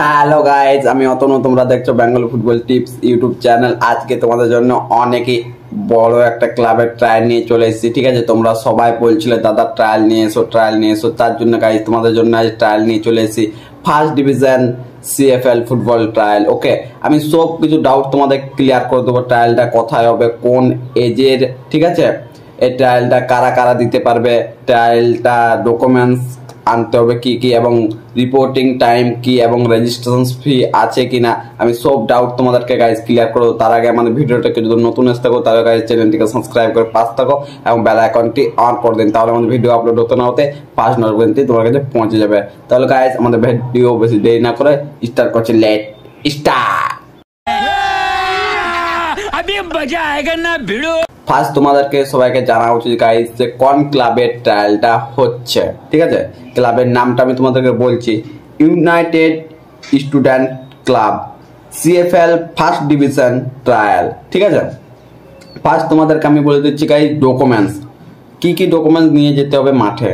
Hello guys, আমি অতনু, তোমরা দেখছো Bengal football tips YouTube channel. আজকে তোমাদের জন্য অনেকই বড় একটা ক্লাবের ট্রায়াল নিয়ে চলে এসেছি। ঠিক আছে, তোমরা সবাই বলছিলে দাদা ট্রায়াল নিয়ে এসো, তার জন্য গাইজ তোমাদের জন্য আজ ট্রায়াল নিয়ে চলে এসেছি। First division CFL football trial. Okay, আমি সব কিছু ডাউট তোমাদের ক্লিয়ার করে দেবো। ট্রায়ালটা কোথায় হবে, কোন এজের, ঠিক আছে, এই ট্রায়ালটা কারা কারা দিতে পারবে, ট্রায়ালটা ডকুমেন্টস আনতে হবে কি কি, এবং রিপোর্টিং টাইম কি, এবং রেজিস্ট্রেশন ফি আছে কিনা, আমি সব ডাউট তোমাদেরকে গাইজ ক্লিয়ার করবো। তার আগে আমাদের ভিডিওটাকে যদি নতুন এসে থাকো তাহলে গাইজ চ্যানেলটিকে সাবস্ক্রাইব করে পাশ থাকো এবং বেল আইকনটি অন করে দিন, তাহলে আমাদের ভিডিও আপলোড হতে না হতে 5 মিনিট পর্যন্ত তোমার কাছে পৌঁছে যাবে। তাহলে গাইজ আমাদের ভিডিও বেশি দেরি না করে স্টার্ট করছি। Let start. ফার্স্ট তোমাদেরকে সবাইকে জানা উচিত গাইজ যে কোন ক্লাবের ট্রায়ালটা হচ্ছে। ঠিক আছে, ক্লাবের নামটা আমি তোমাদেরকে বলছি, United student club CFL first division trial. ঠিক আছে, ফার্স্ট তোমাদেরকে আমি বলে দিচ্ছি গাইজ ডকুমেন্টস কি কি ডকুমেন্টস নিয়ে যেতে হবে মাঠে।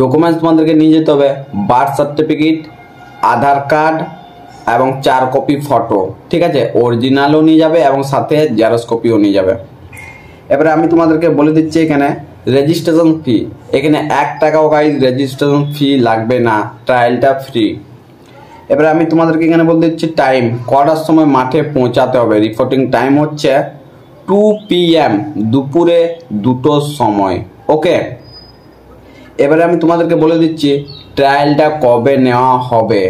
ডকুমেন্টস তোমাদেরকে নিয়ে যেতে হবে বার্থ সার্টিফিকেট, আধার কার্ড এবং 4 কপি ফটো। ঠিক আছে, অরিজিনালও নিয়ে যাবে এবং সাথে জেরক্স কপিও নিয়ে যাবে। এবারে আমি তোমাদেরকে বলে দিচ্ছি এখানে রেজিস্ট্রেশন ফি, এখানে 1 টাকাও গাইজ রেজিস্ট্রেশন ফি লাগবে না, ট্রায়ালটা ফ্রি। এবারে আমি তোমাদেরকে এখানে বলে দিচ্ছি টাইম, কটার সময় মাঠে পৌঁছাতে হবে। রিপোর্টিং টাইম হচ্ছে 2 PM, দুপুরে 2টোর সময়। ওকে, এবারে আমি তোমাদেরকে বলে দিচ্ছি ট্রায়ালটা কবে নেওয়া হবে।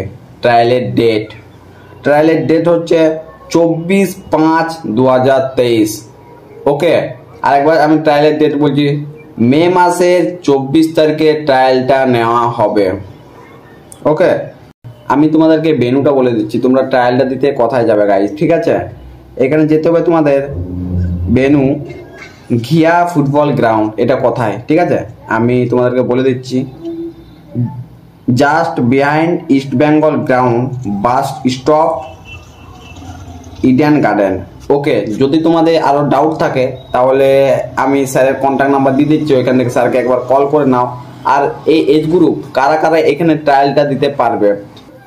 ট্রায়ালের ডেট হচ্ছে 24/5/2023। ওকে, আরেকবার আমি ট্রায়ালের ডেট বলছি, মে মাসের 24 তারিখে ট্রায়ালটা নেওয়া হবে। ওকে, আমি তোমাদেরকে ভেন্যুটা বলে দিচ্ছি, তোমরা ট্রায়ালটা দিতে কোথায় যাবে গাইজ। ঠিক আছে, এখানে যেতে হবে তোমাদের ভেন্যু ঘিয়া ফুটবল গ্রাউন্ড। এটা কোথায়, ঠিক আছে, আমি তোমাদেরকে বলে দিচ্ছি, just behind East Bengal ground, bus stop, Eden Garden. Okay, যদি তোমাদের আরো ডাউট থাকে তাহলে আমি স্যারের কন্ট্যাক্ট নাম্বার দিয়ে দিচ্ছি, ওইখান থেকে স্যারকে একবার কল করে নাও। আর এই এজ গ্রুপ কারা কারা এখানে ট্রায়ালটা দিতে পারবে,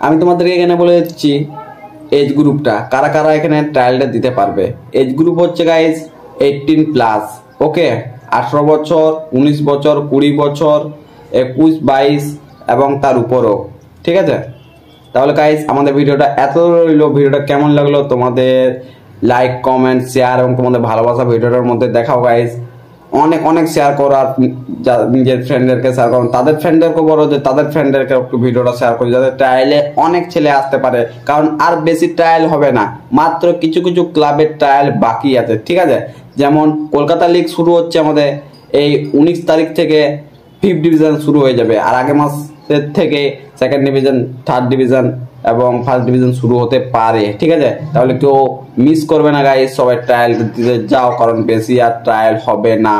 আমি তোমাদেরকে এখানে বলে দিচ্ছি এজ গ্রুপটা কারা কারা এখানে ট্রায়ালটা দিতে পারবে। এজ গ্রুপ হচ্ছে গাইজ 18+। ওকে, 18 বছর, 19 বছর, 20 বছর, 21, 22 এবং তার উপরও। ঠিক আছে, তাহলে গাইজ আমাদের ভিডিওটা এত রইল। ভিডিওটা কেমন লাগলো তোমাদের লাইক, কমেন্ট, শেয়ার এবং তোমাদের ভালোবাসা ভিডিওটার মধ্যে দেখাও গাইজ। অনেক অনেক শেয়ার করো, আর নিজের ফ্রেন্ডদেরকে শেয়ার করো, তাদের ফ্রেন্ডদেরকে বলো যে তাদের ফ্রেন্ডদেরকে একটু ভিডিওটা শেয়ার করো, যাতে ট্রায়ালে অনেক ছেলে আসতে পারে। কারণ আর বেশি ট্রায়াল হবে না, মাত্র কিছু কিছু ক্লাবের ট্রায়াল বাকি আছে। ঠিক আছে, যেমন কলকাতা লিগ শুরু হচ্ছে আমাদের এই 19 তারিখ থেকে 5th ডিভিশন শুরু হয়ে যাবে, আর আগে মাসের থেকে 2nd ডিভিশন, 3rd ডিভিশন এবং 1st ডিভিশন শুরু হতে পারে। ঠিক আছে, তাহলে কেউ মিস করবে না গাইজ, সবাই ট্রায়াল দিতে যাও, কারণ বেশি আর ট্রায়াল হবে না।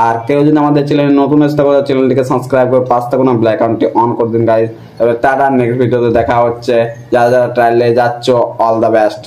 আর কেউ যদি আমাদের চ্যানেলে নতুন এসে থাকো চ্যানেলটিকে সাবস্ক্রাইব করে পাশ থাকো না, বেল আইকনটি অন করে দিন গাইজ। তাহলে টাটা, নেক্সট ভিডিওতে দেখা হচ্ছে। যারা যারা ট্রায়ালে যাচ্ছ, অল দ্য বেস্ট।